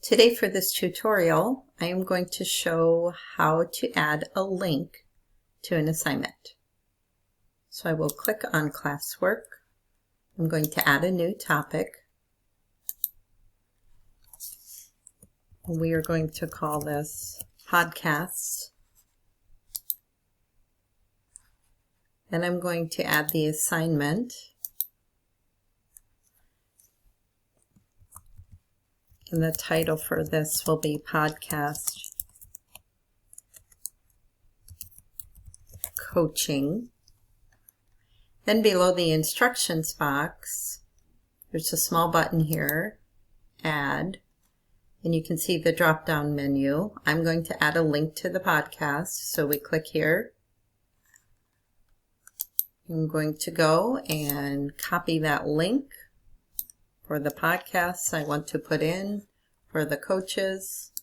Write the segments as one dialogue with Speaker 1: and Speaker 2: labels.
Speaker 1: Today for this tutorial, I am going to show how to add a link to an assignment. So I will click on Classwork. I'm going to add a new topic. We are going to call this Podcasts. Then I'm going to add the assignment. And the title for this will be Podcast Coaching. Then below the instructions box, there's a small button here, Add, and you can see the drop-down menu. I'm going to add a link to the podcast, so we click here. I'm going to go and copy that link for the podcasts I want to put in for the coaches.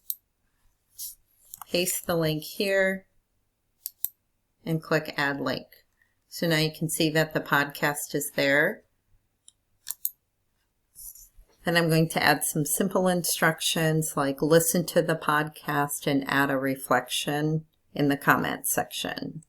Speaker 1: Paste the link here and click Add Link. So now you can see that the podcast is there. Then I'm going to add some simple instructions like listen to the podcast and add a reflection in the comments section.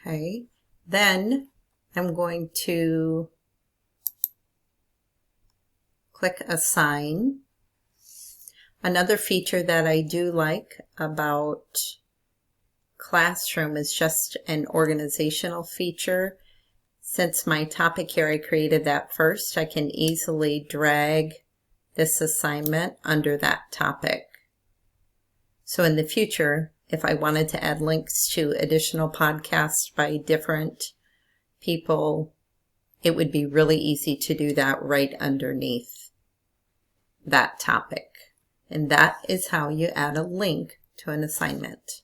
Speaker 1: Okay, then I'm going to click Assign. Another feature that I do like about Classroom is just an organizational feature. Since my topic here, I created that first, I can easily drag this assignment under that topic. So in the future, if I wanted to add links to additional podcasts by different people, it would be really easy to do that right underneath that topic. And that is how you add a link to an assignment.